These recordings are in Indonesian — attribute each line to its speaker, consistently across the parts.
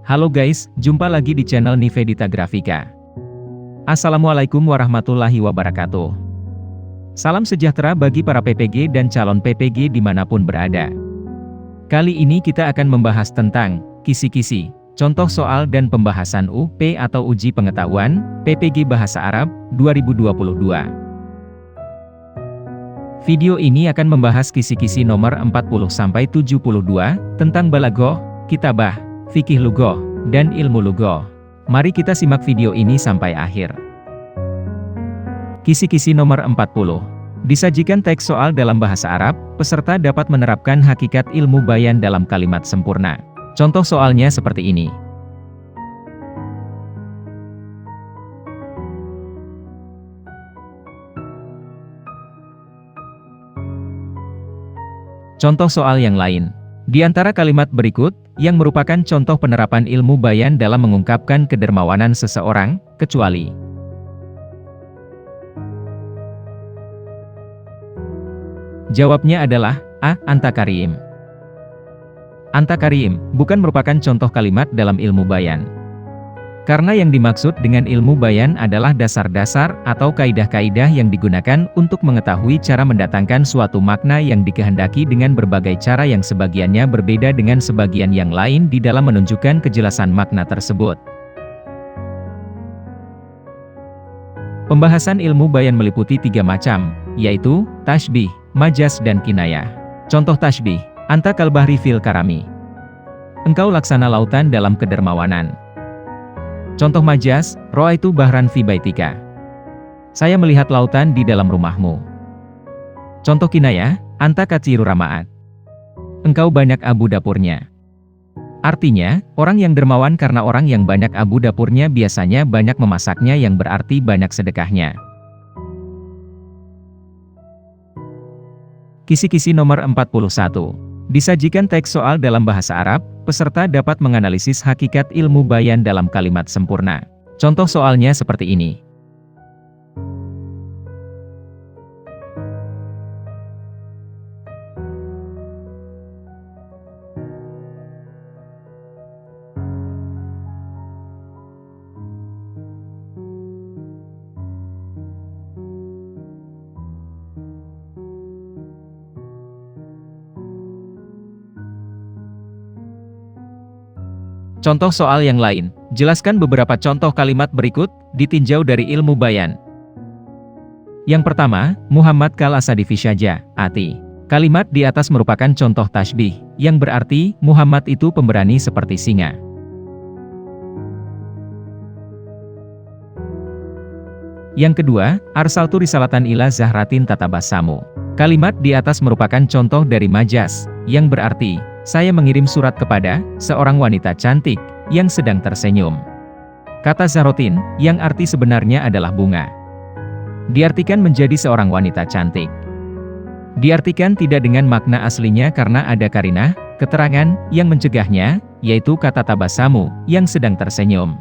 Speaker 1: Halo guys, jumpa lagi di channel Nivedita Grafika. Assalamualaikum warahmatullahi wabarakatuh. Salam sejahtera bagi para PPG dan calon PPG dimanapun berada. Kali ini kita akan membahas tentang kisi-kisi, contoh soal dan pembahasan UP atau Uji Pengetahuan, PPG Bahasa Arab, 2022. Video ini akan membahas kisi-kisi nomor 40-72 tentang balaghah, kitabah, fikih lughah, dan ilmu lughah. Mari kita simak video ini sampai akhir. Kisi-kisi nomor 40. Disajikan teks soal dalam bahasa Arab, peserta dapat menerapkan hakikat ilmu bayan dalam kalimat sempurna. Contoh soalnya seperti ini. Contoh soal yang lain. Di antara kalimat berikut, yang merupakan contoh penerapan ilmu bayan dalam mengungkapkan kedermawanan seseorang, kecuali jawabnya adalah A. Anta karim. Anta karim bukan merupakan contoh kalimat dalam ilmu bayan. Karena yang dimaksud dengan ilmu bayan adalah dasar-dasar atau kaidah-kaidah yang digunakan untuk mengetahui cara mendatangkan suatu makna yang dikehendaki dengan berbagai cara yang sebagiannya berbeda dengan sebagian yang lain di dalam menunjukkan kejelasan makna tersebut. Pembahasan ilmu bayan meliputi 3 macam, yaitu tashbih, majaz dan kinayah. Contoh tashbih, anta kal bahri fil karami. Engkau laksana lautan dalam kedermawanan. Contoh majaz, ro'aitu bahran fi baitika. Saya melihat lautan di dalam rumahmu. Contoh kinayah, anta katsiru rama'at. Engkau banyak abu dapurnya. Artinya, orang yang dermawan karena orang yang banyak abu dapurnya biasanya banyak memasaknya yang berarti banyak sedekahnya. Kisi-kisi nomor 41. Disajikan teks soal dalam bahasa Arab, peserta dapat menganalisis hakikat ilmu bayan dalam kalimat sempurna. Contoh soalnya seperti ini. Contoh soal yang lain, jelaskan beberapa contoh kalimat berikut, ditinjau dari ilmu bayan. Yang pertama, Muhammad kal asadi fi syaja, ati. Kalimat di atas merupakan contoh tashbih, yang berarti, Muhammad itu pemberani seperti singa. Yang kedua, arsaltu risalatan ila zahratin tatabassamu. Kalimat di atas merupakan contoh dari majaz, yang berarti, saya mengirim surat kepada seorang wanita cantik yang sedang tersenyum. Kata zahrotin, yang arti sebenarnya adalah bunga, diartikan menjadi seorang wanita cantik. Diartikan tidak dengan makna aslinya karena ada karinah, keterangan, yang mencegahnya, yaitu kata tabasamu, yang sedang tersenyum.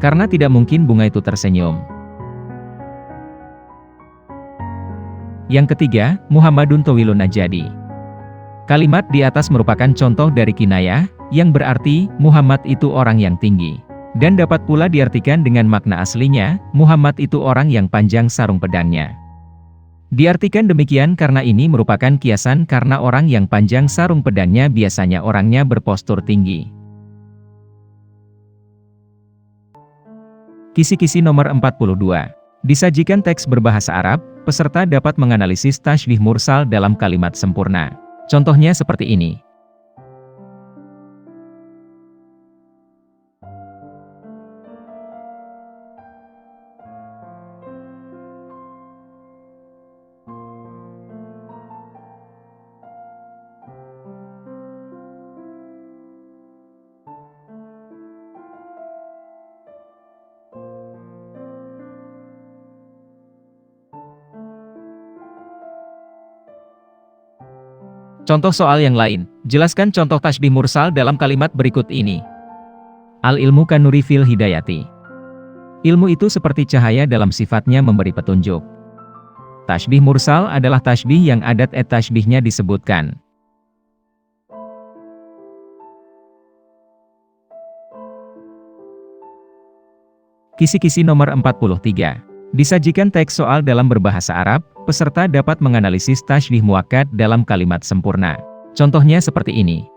Speaker 1: Karena tidak mungkin bunga itu tersenyum. Yang ketiga, Muhammadun tawilun najadi. Kalimat di atas merupakan contoh dari kinayah, yang berarti, Muhammad itu orang yang tinggi. Dan dapat pula diartikan dengan makna aslinya, Muhammad itu orang yang panjang sarung pedangnya. Diartikan demikian karena ini merupakan kiasan karena orang yang panjang sarung pedangnya biasanya orangnya berpostur tinggi. Kisi-kisi nomor 42. Disajikan teks berbahasa Arab, peserta dapat menganalisis tashbih mursal dalam kalimat sempurna. Contohnya seperti ini. Contoh soal yang lain, jelaskan contoh tashbih mursal dalam kalimat berikut ini. Al-ilmu kanuri fil hidayati. Ilmu itu seperti cahaya dalam sifatnya memberi petunjuk. Tashbih mursal adalah tashbih yang adat tashbihnya disebutkan. Kisi-kisi nomor 43. Disajikan teks soal dalam berbahasa Arab, peserta dapat menganalisis tasybih muakkad dalam kalimat sempurna. Contohnya seperti ini.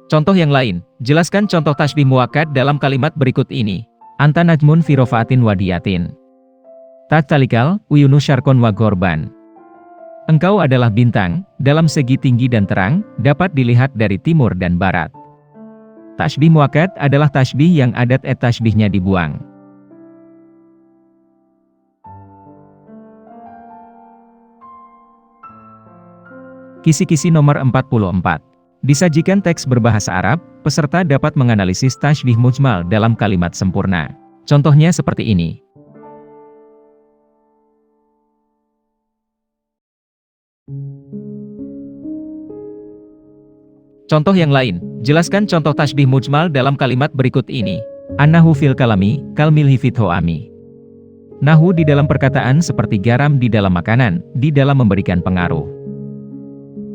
Speaker 1: Contoh yang lain, jelaskan contoh tasybih muakkad dalam kalimat berikut ini. Anta najmun fi rofaatin wadiyatin. Talikal, uyunu syarkon wa gorban. Engkau adalah bintang, dalam segi tinggi dan terang, dapat dilihat dari timur dan barat. Tasybih muakkad adalah tasybih yang adat tasybihnya dibuang. Kisi-kisi nomor 44. Disajikan teks berbahasa Arab, peserta dapat menganalisis tasybih mujmal dalam kalimat sempurna. Contohnya seperti ini. Contoh yang lain, jelaskan contoh tasybih mujmal dalam kalimat berikut ini. An-nahu fil kalami, kal milhi fit ho'ami. Nahu di dalam perkataan seperti garam di dalam makanan, di dalam memberikan pengaruh.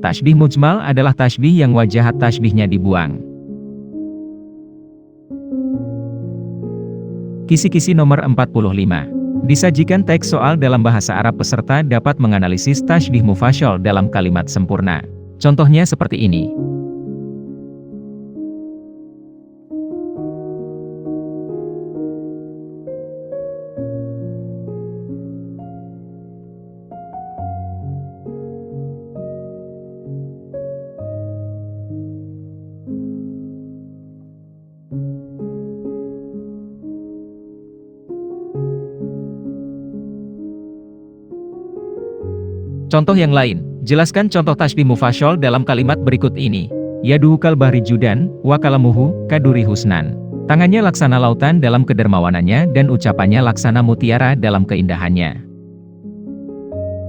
Speaker 1: Tasybih mujmal adalah tasybih yang wajahat tasybihnya dibuang. Kisi-kisi nomor 45. Disajikan teks soal dalam bahasa Arab, peserta dapat menganalisis tasybih mufasyal dalam kalimat sempurna. Contohnya seperti ini. Contoh yang lain, jelaskan contoh tasybih mufasyal dalam kalimat berikut ini. Yaduhu kal bahri judan, wa kalamuhu kaduri husnan. Tangannya laksana lautan dalam kedermawanannya dan ucapannya laksana mutiara dalam keindahannya.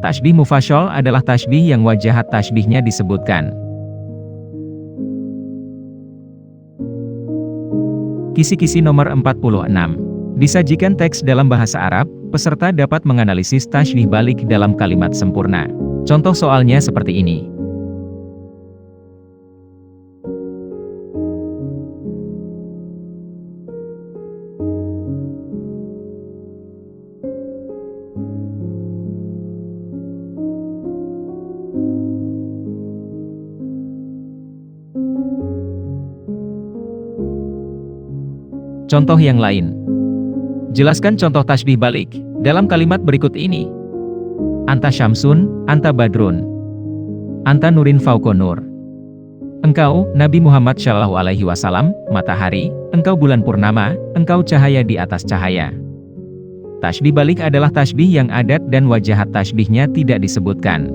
Speaker 1: Tasybih mufasyal adalah tasybih yang wajahat tasybihnya disebutkan. Kisi-kisi nomor 46. Disajikan teks dalam bahasa Arab, peserta dapat menganalisis tasybih balik dalam kalimat sempurna. Contoh soalnya seperti ini. Contoh yang lain. Jelaskan contoh tasybih balik dalam kalimat berikut ini. Anta syamsun, anta badrun. Anta nurin fauqa nur. Engkau, Nabi Muhammad Shallallahu Alaihi Wasallam, matahari, engkau bulan purnama, engkau cahaya di atas cahaya. Tasybih balik adalah tasybih yang adat dan wajahat tasybihnya tidak disebutkan.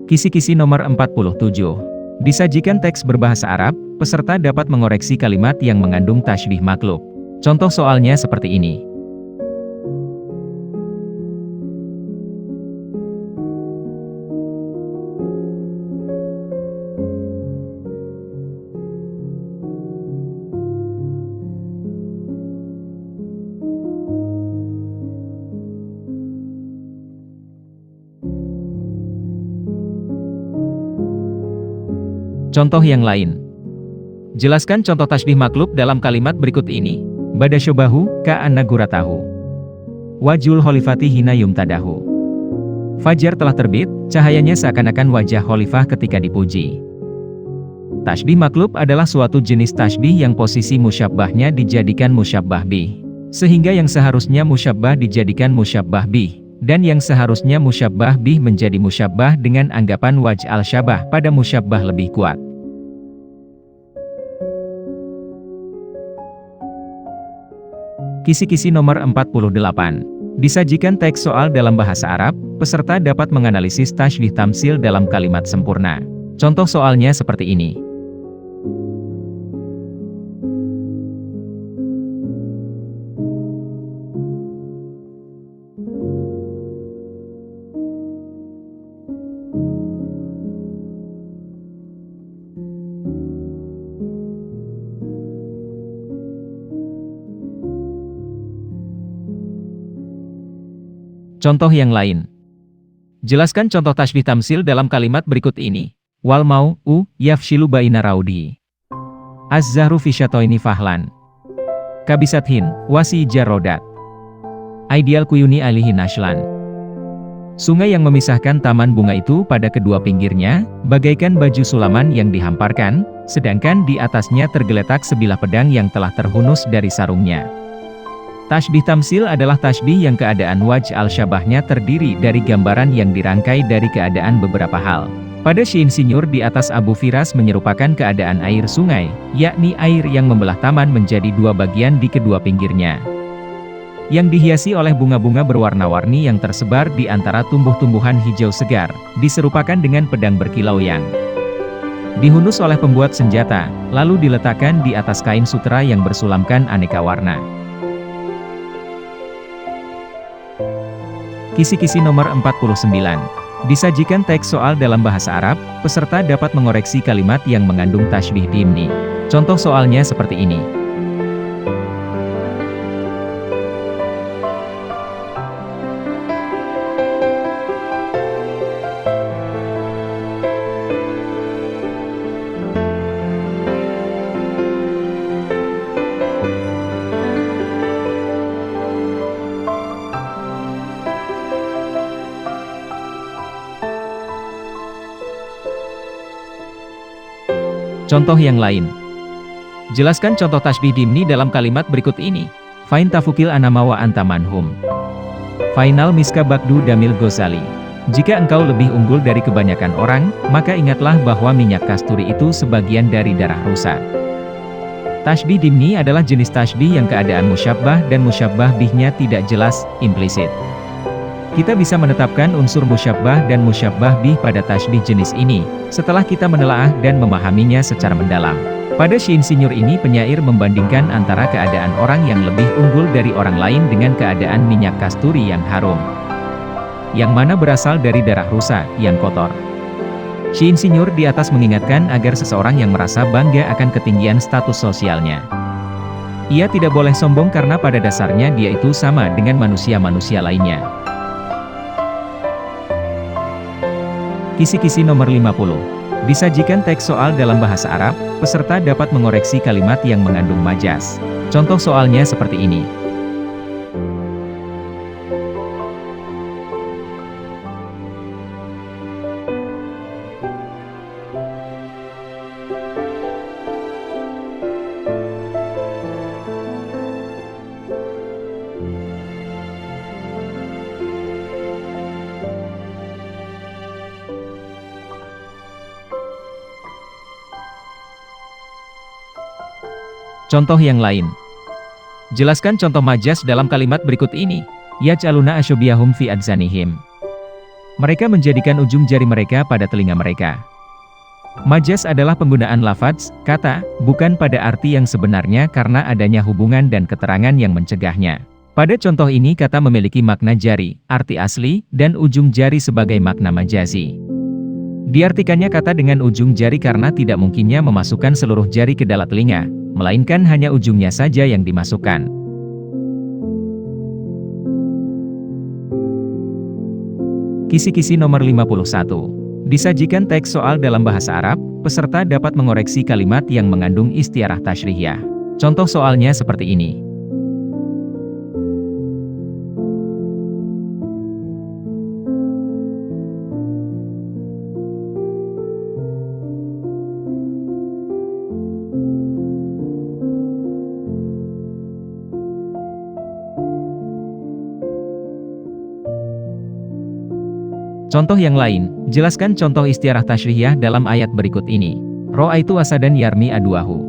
Speaker 1: Kisi-kisi nomor 47. Disajikan teks berbahasa Arab, peserta dapat mengoreksi kalimat yang mengandung tasybih maklub. Contoh soalnya seperti ini. Contoh yang lain. Jelaskan contoh tasybih maklub dalam kalimat berikut ini. Bada syobahu, ka'anna guratahu. Wajul khalifati hina yumtadahu. Fajar telah terbit, cahayanya seakan-akan wajah khalifah ketika dipuji. Tasybih maklub adalah suatu jenis tasybih yang posisi musyabbahnya dijadikan musyabbah bih. Sehingga yang seharusnya musyabbah dijadikan musyabbah bih. Dan yang seharusnya musyabbah bih menjadi musyabbah dengan anggapan wajh al-syabah pada musyabbah lebih kuat. Kisi-kisi nomor 48. Disajikan teks soal dalam bahasa Arab, peserta dapat menganalisis tasybih tamsil dalam kalimat sempurna. Contoh soalnya seperti ini. Contoh yang lain. Jelaskan contoh tasbih tamsil dalam kalimat berikut ini. Wal mau, yafshilu baina raudi. Az-zahru fi syatoini fahlan. Kabisathin, wasi jarodat. Ideal kuyuni alihi nashlan. Sungai yang memisahkan taman bunga itu pada kedua pinggirnya, bagaikan baju sulaman yang dihamparkan, sedangkan di atasnya tergeletak sebilah pedang yang telah terhunus dari sarungnya. Tasbih tamsil adalah tasbih yang keadaan wajh al-syabahnya terdiri dari gambaran yang dirangkai dari keadaan beberapa hal. Pada Syi'insinyur di atas Abu Firas menyerupakan keadaan air sungai, yakni air yang membelah taman menjadi dua bagian di kedua pinggirnya, yang dihiasi oleh bunga-bunga berwarna-warni yang tersebar di antara tumbuh-tumbuhan hijau segar, diserupakan dengan pedang berkilau yang dihunus oleh pembuat senjata, lalu diletakkan di atas kain sutera yang bersulamkan aneka warna. Kisi-kisi nomor 49. Disajikan teks soal dalam bahasa Arab, peserta dapat mengoreksi kalimat yang mengandung tasbih dimni. Contoh soalnya seperti ini. Contoh yang lain. Jelaskan contoh tasbih dimni dalam kalimat berikut ini. Fain tafukil anama wa anta manhum. Fainal miska bakdu damil Ghazali. Jika engkau lebih unggul dari kebanyakan orang, maka ingatlah bahwa minyak kasturi itu sebagian dari darah rusa. Tasbih dimni adalah jenis tasbih yang keadaan musyabbah dan musyabbah bihnya tidak jelas, implisit. Kita bisa menetapkan unsur musyabbah dan musyabbah bih pada tasbih jenis ini, setelah kita menelaah dan memahaminya secara mendalam. Pada Syi'insinyur ini penyair membandingkan antara keadaan orang yang lebih unggul dari orang lain dengan keadaan minyak kasturi yang harum, yang mana berasal dari darah rusa, yang kotor. Syi'insinyur di atas mengingatkan agar seseorang yang merasa bangga akan ketinggian status sosialnya, ia tidak boleh sombong karena pada dasarnya dia itu sama dengan manusia-manusia lainnya. Kisi-kisi nomor 50. Disajikan teks soal dalam bahasa Arab, peserta dapat mengoreksi kalimat yang mengandung majas. Contoh soalnya seperti ini. Contoh yang lain. Jelaskan contoh majas dalam kalimat berikut ini. Yaj'aluna asyobiyahum fi adzanihim. Mereka menjadikan ujung jari mereka pada telinga mereka. Majas adalah penggunaan lafadz, kata, bukan pada arti yang sebenarnya karena adanya hubungan dan keterangan yang mencegahnya. Pada contoh ini kata memiliki makna jari, arti asli, dan ujung jari sebagai makna majazi. Diartikannya kata dengan ujung jari karena tidak mungkinnya memasukkan seluruh jari ke dalam telinga, melainkan hanya ujungnya saja yang dimasukkan. Kisi-kisi nomor 51. Disajikan teks soal dalam bahasa Arab, peserta dapat mengoreksi kalimat yang mengandung istiarah tasyrihiyah. Contoh soalnya seperti ini. Contoh yang lain, jelaskan contoh istiarah tasyrihiyah dalam ayat berikut ini. Ro'aitu asadan yarmi aduahu.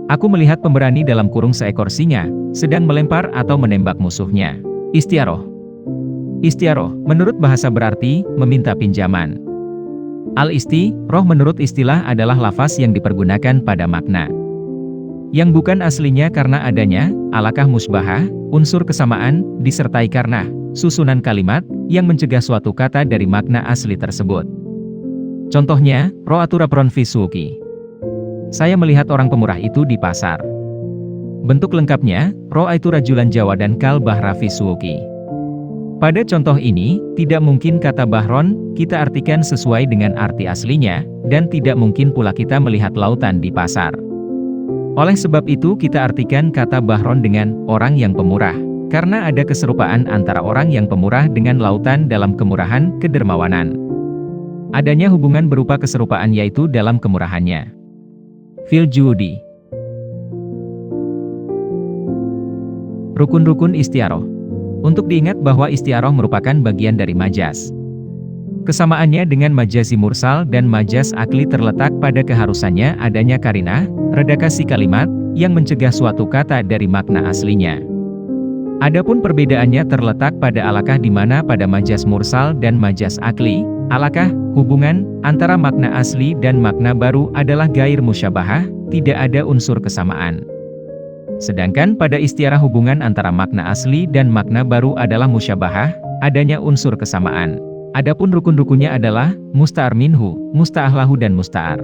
Speaker 1: Aku melihat pemberani dalam kurung seekor singa, sedang melempar atau menembak musuhnya. Istiaroh. Istiaroh, menurut bahasa berarti, meminta pinjaman. Al-isti, roh menurut istilah adalah lafaz yang dipergunakan pada makna yang bukan aslinya karena adanya, alakah musbahah, unsur kesamaan, disertai karena susunan kalimat, yang mencegah suatu kata dari makna asli tersebut. Contohnya, ro'atu rapron fi suqi. Saya melihat orang pemurah itu di pasar. Bentuk lengkapnya, ro'aitu rajulan jawadan kal bahra fi suqi. Pada contoh ini, tidak mungkin kata bahron kita artikan sesuai dengan arti aslinya, dan tidak mungkin pula kita melihat lautan di pasar. Oleh sebab itu kita artikan kata bahron dengan orang yang pemurah, karena ada keserupaan antara orang yang pemurah dengan lautan dalam kemurahan, kedermawanan. Adanya hubungan berupa keserupaan yaitu dalam kemurahannya. Fil Juudi. Rukun-rukun istiaroh. Untuk diingat bahwa istiaroh merupakan bagian dari majas. Kesamaannya dengan majazi mursal dan majas akli terletak pada keharusannya adanya karinah, redakasi kalimat, yang mencegah suatu kata dari makna aslinya. Adapun perbedaannya terletak pada alakah di mana pada majas mursal dan majas akli, alakah, hubungan, antara makna asli dan makna baru adalah gair musyabahah, tidak ada unsur kesamaan. Sedangkan pada istiarah hubungan antara makna asli dan makna baru adalah musyabahah, adanya unsur kesamaan. Adapun rukun-rukunnya adalah musta'ar minhu, musta'ahlahu dan musta'ar.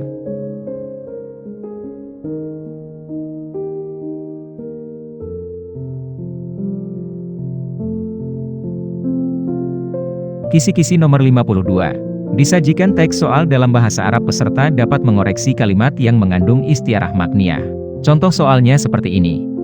Speaker 1: Kisi-kisi nomor 52. Disajikan teks soal dalam bahasa Arab peserta dapat mengoreksi kalimat yang mengandung istiarah makniyah. Contoh soalnya seperti ini.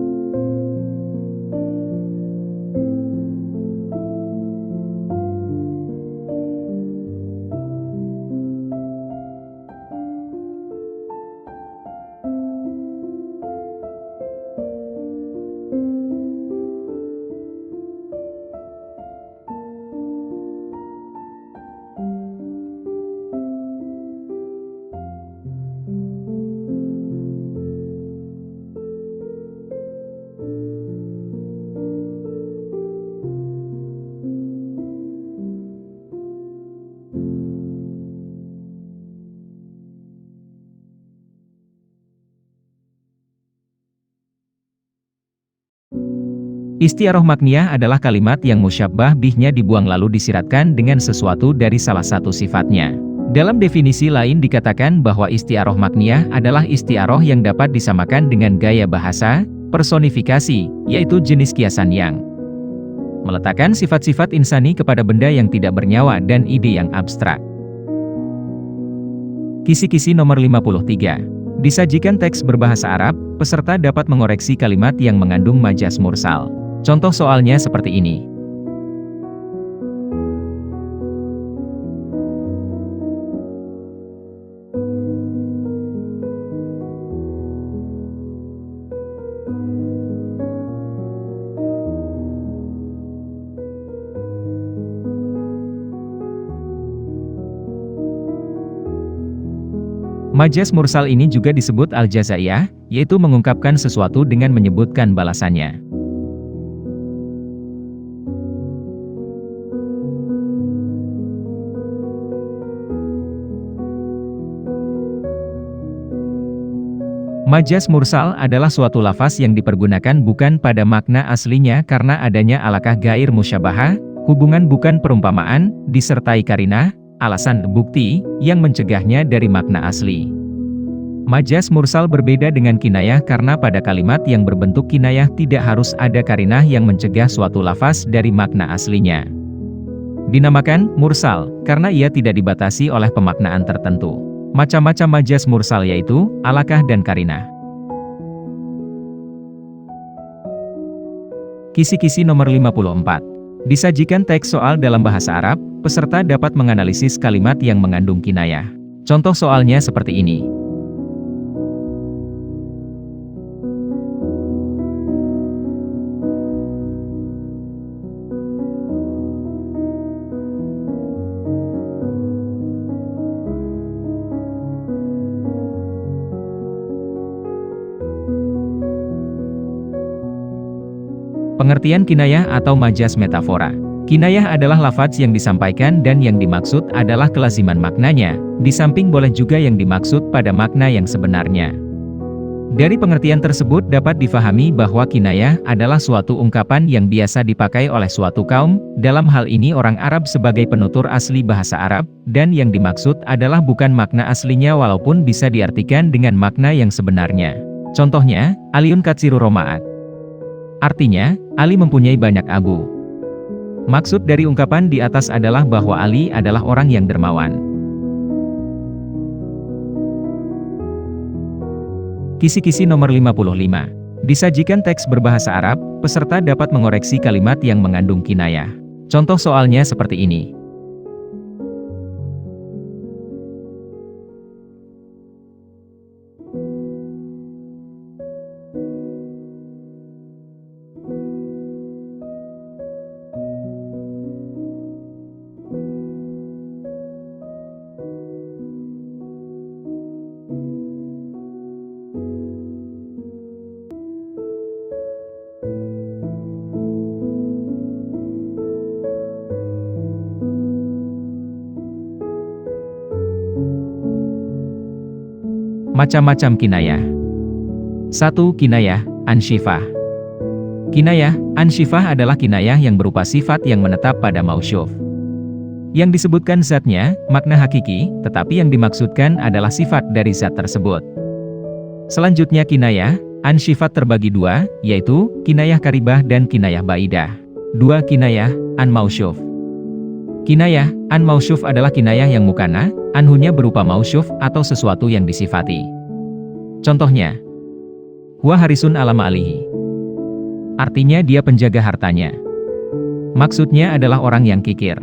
Speaker 1: Istiaroh makniyah adalah kalimat yang musyabbah bihnya dibuang lalu disiratkan dengan sesuatu dari salah satu sifatnya. Dalam definisi lain dikatakan bahwa istiaroh makniyah adalah istiaroh yang dapat disamakan dengan gaya bahasa, personifikasi, yaitu jenis kiasan yang meletakkan sifat-sifat insani kepada benda yang tidak bernyawa dan ide yang abstrak. Kisi-kisi nomor 53. Disajikan teks berbahasa Arab, peserta dapat mengoreksi kalimat yang mengandung majas mursal. Contoh soalnya seperti ini. Majas mursal ini juga disebut al-jazaiyah, yaitu mengungkapkan sesuatu dengan menyebutkan balasannya. Majas mursal adalah suatu lafaz yang dipergunakan bukan pada makna aslinya karena adanya alakah gair musyabahah, hubungan bukan perumpamaan, disertai karinah, alasan bukti, yang mencegahnya dari makna asli. Majas mursal berbeda dengan kinayah karena pada kalimat yang berbentuk kinayah tidak harus ada karinah yang mencegah suatu lafaz dari makna aslinya. Dinamakan mursal, karena ia tidak dibatasi oleh pemaknaan tertentu. Macam-macam majas mursal yaitu, alakah dan karinah. Kisi-kisi nomor 54. Disajikan teks soal dalam bahasa Arab, peserta dapat menganalisis kalimat yang mengandung kinayah. Contoh soalnya seperti ini. Pengertian kinayah atau majas metafora. Kinayah adalah lafaz yang disampaikan dan yang dimaksud adalah kelaziman maknanya, di samping boleh juga yang dimaksud pada makna yang sebenarnya. Dari pengertian tersebut dapat difahami bahwa kinayah adalah suatu ungkapan yang biasa dipakai oleh suatu kaum, dalam hal ini orang Arab sebagai penutur asli bahasa Arab, dan yang dimaksud adalah bukan makna aslinya walaupun bisa diartikan dengan makna yang sebenarnya. Contohnya, Aliun katsiru romaat. Artinya, Ali mempunyai banyak abu. Maksud dari ungkapan di atas adalah bahwa Ali adalah orang yang dermawan. Kisi-kisi nomor 55. Disajikan teks berbahasa Arab, peserta dapat mengoreksi kalimat yang mengandung kinayah. Contoh soalnya seperti ini. Macam-macam kinayah. 1. Kinayah, ansyifah. Kinayah, ansyifah adalah kinayah yang berupa sifat yang menetap pada mausyuf. Yang disebutkan zatnya, makna hakiki, tetapi yang dimaksudkan adalah sifat dari zat tersebut. Selanjutnya kinayah, ansyifat terbagi dua, yaitu, kinayah karibah dan kinayah baidah. 2. Kinayah, an-mausyuf. Kinayah, an-mausyuf adalah kinayah yang mukana, anhunya berupa mausyuf atau sesuatu yang disifati. Contohnya, huwa harisun ala ma'alihi. Artinya dia penjaga hartanya. Maksudnya adalah orang yang kikir.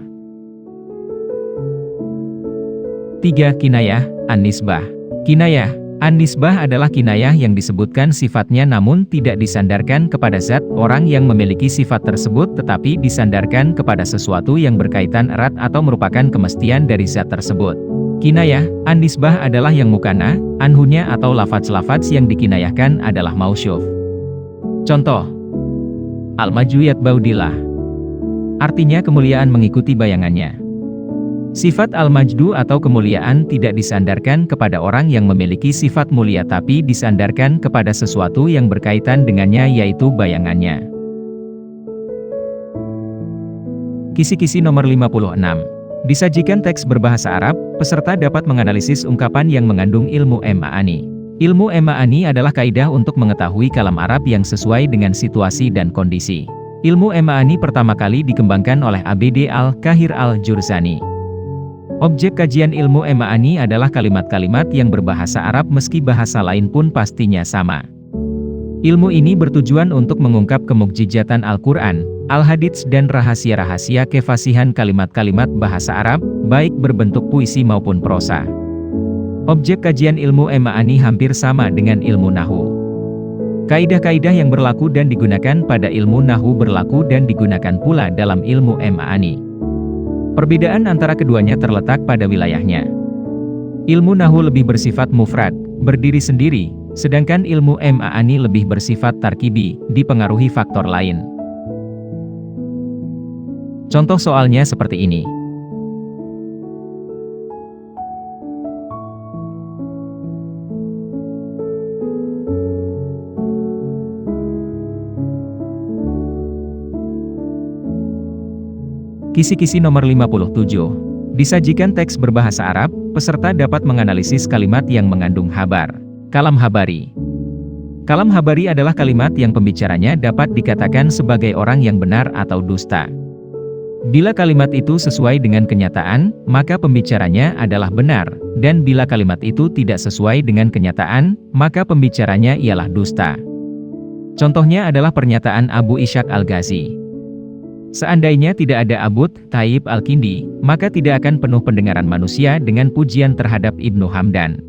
Speaker 1: 3. Kinayah, an-nisbah. Kinayah, an-nisbah adalah kinayah yang disebutkan sifatnya namun tidak disandarkan kepada zat orang yang memiliki sifat tersebut tetapi disandarkan kepada sesuatu yang berkaitan erat atau merupakan kemestian dari zat tersebut. Kinayah, an-nisbah adalah yang mukana, anhunya atau lafaz-lafaz yang dikinayahkan adalah mausyuf. Contoh, al-maju yatba'udillah. Artinya kemuliaan mengikuti bayangannya. Sifat al-majdu atau kemuliaan tidak disandarkan kepada orang yang memiliki sifat mulia tapi disandarkan kepada sesuatu yang berkaitan dengannya yaitu bayangannya. Kisi-kisi nomor 56. Disajikan teks berbahasa Arab, peserta dapat menganalisis ungkapan yang mengandung ilmu ma'ani. Ilmu ma'ani adalah kaidah untuk mengetahui kalam Arab yang sesuai dengan situasi dan kondisi. Ilmu ma'ani pertama kali dikembangkan oleh Abd al-Qahir al-Jurzani. Objek kajian ilmu ma'ani adalah kalimat-kalimat yang berbahasa Arab meski bahasa lain pun pastinya sama. Ilmu ini bertujuan untuk mengungkap kemukjizatan Al-Quran, Al-Hadits dan rahasia-rahasia kefasihan kalimat-kalimat bahasa Arab, baik berbentuk puisi maupun prosa. Objek kajian ilmu ma'ani hampir sama dengan ilmu nahwu. Kaidah-kaidah yang berlaku dan digunakan pada ilmu nahwu berlaku dan digunakan pula dalam ilmu ma'ani. Perbedaan antara keduanya terletak pada wilayahnya. Ilmu nahwu lebih bersifat mufrad, berdiri sendiri, sedangkan ilmu ma'ani lebih bersifat tarkibi, dipengaruhi faktor lain. Contoh soalnya seperti ini. Kisi-kisi nomor 57. Disajikan teks berbahasa Arab, peserta dapat menganalisis kalimat yang mengandung habar. Kalam habari. Kalam habari adalah kalimat yang pembicaranya dapat dikatakan sebagai orang yang benar atau dusta. Bila kalimat itu sesuai dengan kenyataan, maka pembicaranya adalah benar, dan bila kalimat itu tidak sesuai dengan kenyataan, maka pembicaranya ialah dusta. Contohnya adalah pernyataan Abu Ishaq al-Ghazi. Seandainya tidak ada Abu Thayyib al-Kindi, maka tidak akan penuh pendengaran manusia dengan pujian terhadap Ibnu Hamdan.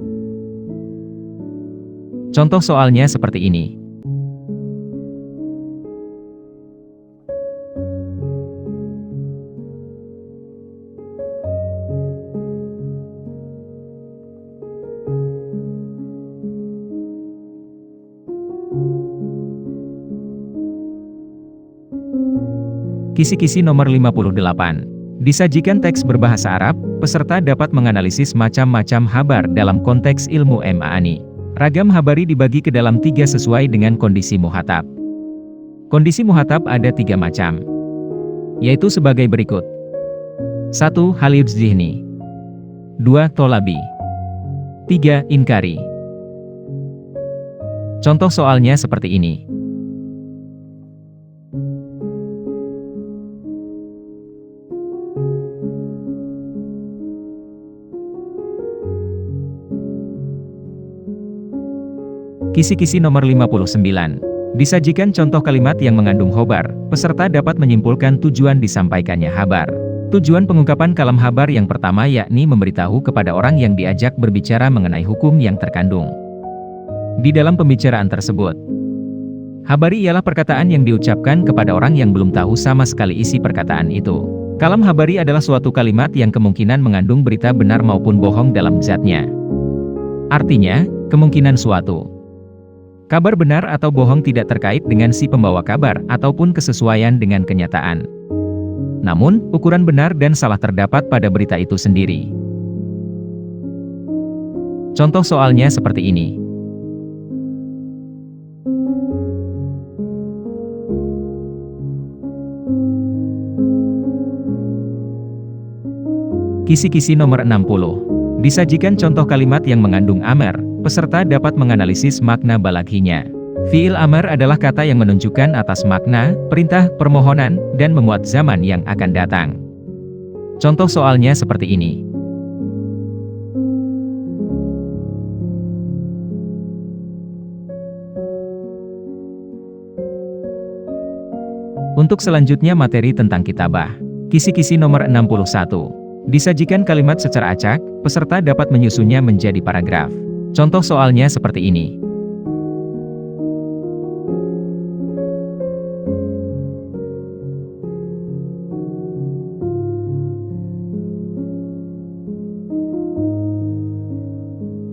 Speaker 1: Contoh soalnya seperti ini. Kisi-kisi nomor 58. Disajikan teks berbahasa Arab, peserta dapat menganalisis macam-macam habar dalam konteks ilmu ma'ani. Ragam habari dibagi ke dalam 3 sesuai dengan kondisi muhatab. Kondisi muhatab ada 3 macam, yaitu sebagai berikut. 1. Halid zihni. 2. Tolabi. 3. Inkari. Contoh soalnya seperti ini. Kisi-kisi nomor 59. Disajikan contoh kalimat yang mengandung khobar, peserta dapat menyimpulkan tujuan disampaikannya habar. Tujuan pengungkapan kalam habar yang pertama yakni memberitahu kepada orang yang diajak berbicara mengenai hukum yang terkandung di dalam pembicaraan tersebut. Habari ialah perkataan yang diucapkan kepada orang yang belum tahu sama sekali isi perkataan itu. Kalam habari adalah suatu kalimat yang kemungkinan mengandung berita benar maupun bohong dalam zatnya. Artinya, kemungkinan suatu kabar benar atau bohong tidak terkait dengan si pembawa kabar ataupun kesesuaian dengan kenyataan. Namun, ukuran benar dan salah terdapat pada berita itu sendiri. Contoh soalnya seperti ini. Kisi-kisi nomor 60. Disajikan contoh kalimat yang mengandung amar, peserta dapat menganalisis makna balaghinya. Fi'il amar adalah kata yang menunjukkan atas makna, perintah, permohonan, dan memuat zaman yang akan datang. Contoh soalnya seperti ini. Untuk selanjutnya materi tentang kitabah. Kisi-kisi nomor 61. Disajikan kalimat secara acak, peserta dapat menyusunnya menjadi paragraf. Contoh soalnya seperti ini.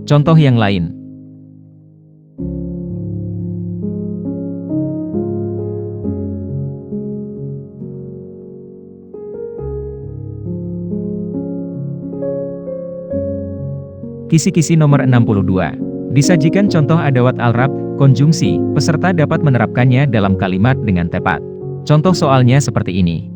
Speaker 1: Contoh yang lain. Kisi-kisi nomor 62. Disajikan contoh adawat al-rab, konjungsi, peserta dapat menerapkannya dalam kalimat dengan tepat. Contoh soalnya seperti ini.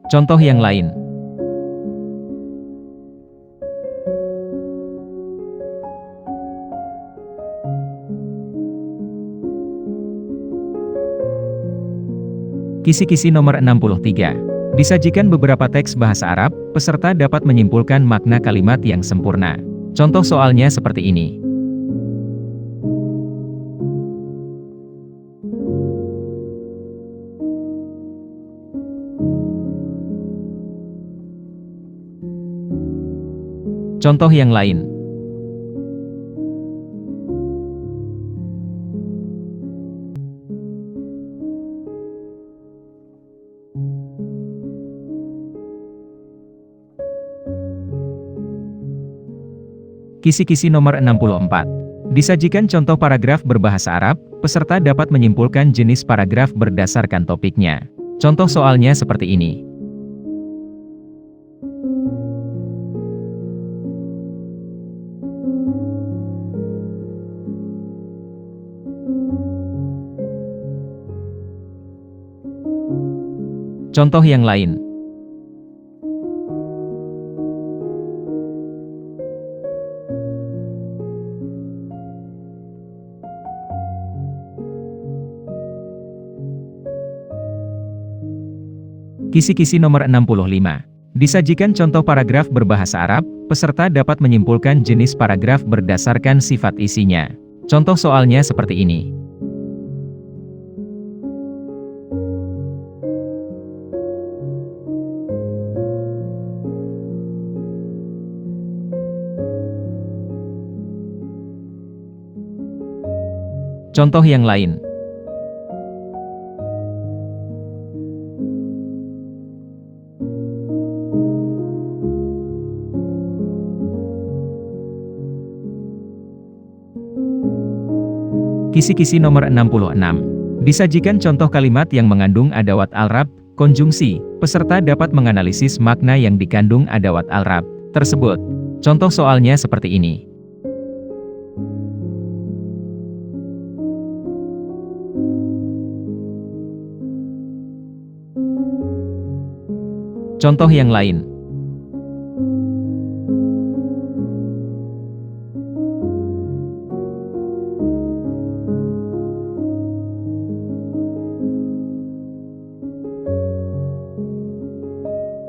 Speaker 1: Contoh yang lain. Kisi-kisi nomor 63. Disajikan beberapa teks bahasa Arab, peserta dapat menyimpulkan makna kalimat yang sempurna. Contoh soalnya seperti ini. Contoh yang lain. Kisi-kisi nomor 64. Disajikan contoh paragraf berbahasa Arab, peserta dapat menyimpulkan jenis paragraf berdasarkan topiknya. Contoh soalnya seperti ini. Contoh yang lain. Kisi-kisi nomor 65. Disajikan contoh paragraf berbahasa Arab, peserta dapat menyimpulkan jenis paragraf berdasarkan sifat isinya. Contoh soalnya seperti ini. Contoh yang lain. Kisi-kisi nomor 66. Disajikan contoh kalimat yang mengandung adawat al-rab, konjungsi, peserta dapat menganalisis makna yang dikandung adawat al-rab tersebut. Contoh soalnya seperti ini. Contoh yang lain.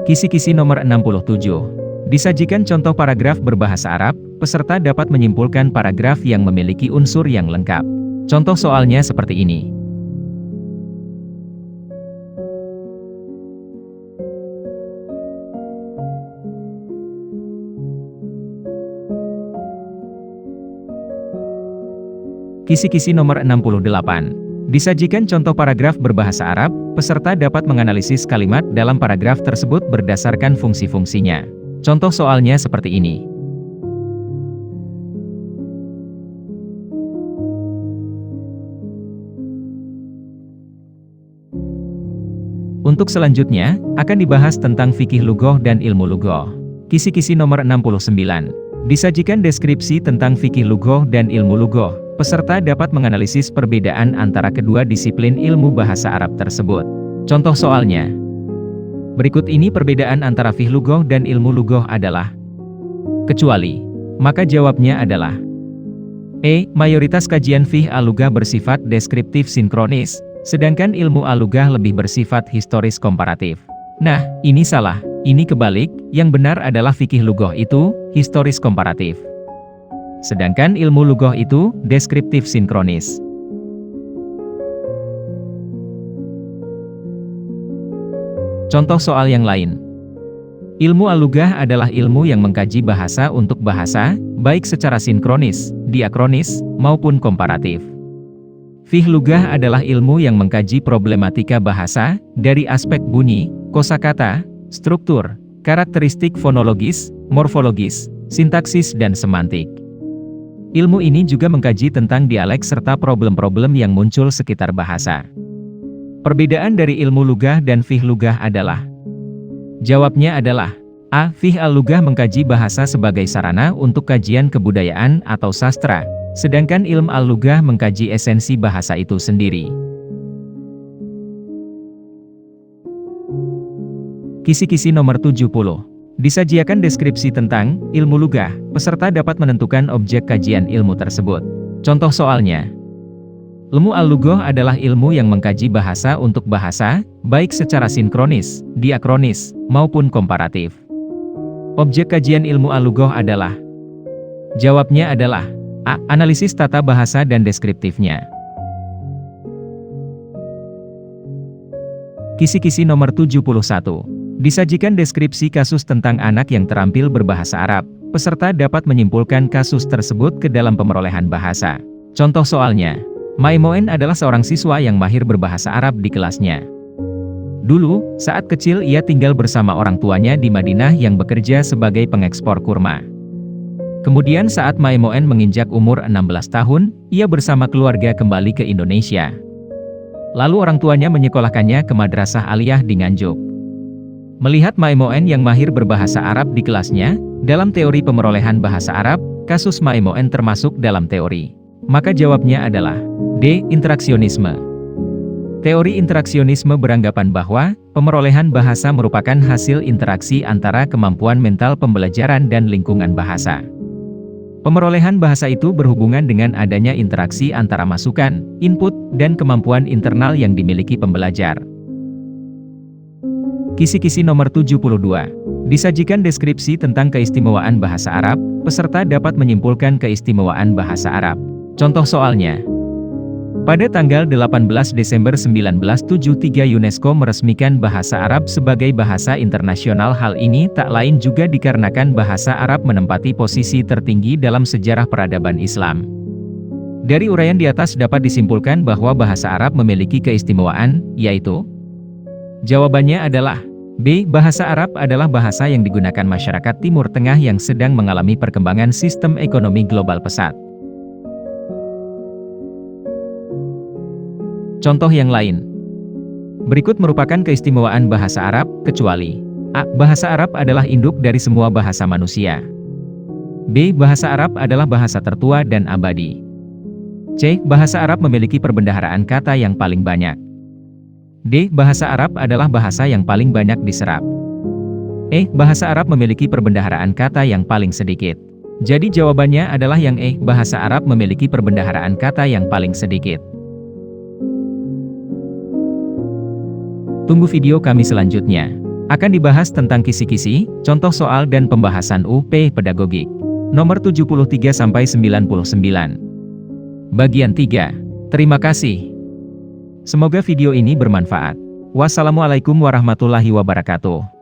Speaker 1: Kisi-kisi nomor 67. Disajikan contoh paragraf berbahasa Arab, peserta dapat menyimpulkan paragraf yang memiliki unsur yang lengkap. Contoh soalnya seperti ini. Kisi-kisi nomor 68. Disajikan contoh paragraf berbahasa Arab, peserta dapat menganalisis kalimat dalam paragraf tersebut berdasarkan fungsi-fungsinya. Contoh soalnya seperti ini. Untuk selanjutnya, akan dibahas tentang fikih lughoh dan ilmu lughoh. Kisi-kisi nomor 69. Disajikan deskripsi tentang fikih lughoh dan ilmu lughoh. Peserta dapat menganalisis perbedaan antara kedua disiplin ilmu bahasa Arab tersebut. Contoh soalnya. Berikut ini perbedaan antara fikih lughoh dan ilmu lughoh adalah. Kecuali. Maka jawabnya adalah. E. Mayoritas kajian fikih al-lughah bersifat deskriptif sinkronis, sedangkan ilmu al-lughah lebih bersifat historis komparatif. Nah, ini salah, ini kebalik, yang benar adalah fikih lughoh itu historis komparatif. Sedangkan ilmu lughoh itu deskriptif sinkronis. Contoh soal yang lain. Ilmu al-lughah adalah ilmu yang mengkaji bahasa untuk bahasa, baik secara sinkronis, diakronis, maupun komparatif. Fikih lugah adalah ilmu yang mengkaji problematika bahasa, dari aspek bunyi, kosakata, struktur, karakteristik fonologis, morfologis, sintaksis dan semantik. Ilmu ini juga mengkaji tentang dialek serta problem-problem yang muncul sekitar bahasa. Perbedaan dari ilmu lugah dan fikih lugah adalah. Jawabnya adalah A. Fikih al-lughah mengkaji bahasa sebagai sarana untuk kajian kebudayaan atau sastra, sedangkan ilmu al-lughah mengkaji esensi bahasa itu sendiri. Kisi-kisi nomor 70. Disajikan deskripsi tentang ilmu lugah, peserta dapat menentukan objek kajian ilmu tersebut. Contoh soalnya. Ilmu al-lughah adalah ilmu yang mengkaji bahasa untuk bahasa, baik secara sinkronis, diakronis, maupun komparatif. Objek kajian ilmu al-lughah adalah. Jawabnya adalah A. Analisis tata bahasa dan deskriptifnya. Kisi-kisi nomor 71. Disajikan deskripsi kasus tentang anak yang terampil berbahasa Arab. Peserta dapat menyimpulkan kasus tersebut ke dalam pemerolehan bahasa. Contoh soalnya. Maimoen adalah seorang siswa yang mahir berbahasa Arab di kelasnya. Dulu, saat kecil ia tinggal bersama orang tuanya di Madinah yang bekerja sebagai pengekspor kurma. Kemudian saat Maimoen menginjak umur 16 tahun, ia bersama keluarga kembali ke Indonesia. Lalu orang tuanya menyekolahkannya ke Madrasah Aliyah di Nganjuk. Melihat Maimoen yang mahir berbahasa Arab di kelasnya, dalam teori pemerolehan bahasa Arab, kasus Maimoen termasuk dalam teori. Maka jawabnya adalah D. Interaksionisme. Teori interaksionisme beranggapan bahwa, pemerolehan bahasa merupakan hasil interaksi antara kemampuan mental pembelajaran dan lingkungan bahasa. Pemerolehan bahasa itu berhubungan dengan adanya interaksi antara masukan, input, dan kemampuan internal yang dimiliki pembelajar. Kisi-kisi nomor 72. Disajikan deskripsi tentang keistimewaan bahasa Arab, peserta dapat menyimpulkan keistimewaan bahasa Arab. Contoh soalnya. Pada tanggal 18 Desember 1973 UNESCO meresmikan bahasa Arab sebagai bahasa internasional. Hal ini tak lain juga dikarenakan bahasa Arab menempati posisi tertinggi dalam sejarah peradaban Islam. Dari uraian di atas dapat disimpulkan bahwa bahasa Arab memiliki keistimewaan, yaitu. Jawabannya adalah B. Bahasa Arab adalah bahasa yang digunakan masyarakat Timur Tengah yang sedang mengalami perkembangan sistem ekonomi global pesat. Contoh yang lain. Berikut merupakan keistimewaan bahasa Arab, kecuali A. Bahasa Arab adalah induk dari semua bahasa manusia. B. Bahasa Arab adalah bahasa tertua dan abadi. C. Bahasa Arab memiliki perbendaharaan kata yang paling banyak. D. Bahasa Arab adalah bahasa yang paling banyak diserap. E. Bahasa Arab memiliki perbendaharaan kata yang paling sedikit. Jadi jawabannya adalah yang E. Bahasa Arab memiliki perbendaharaan kata yang paling sedikit. Tunggu video kami selanjutnya. Akan dibahas tentang kisi-kisi, contoh soal dan pembahasan UP pedagogik. Nomor 73-99. Bagian 3. Terima kasih. Semoga video ini bermanfaat. Wassalamualaikum warahmatullahi wabarakatuh.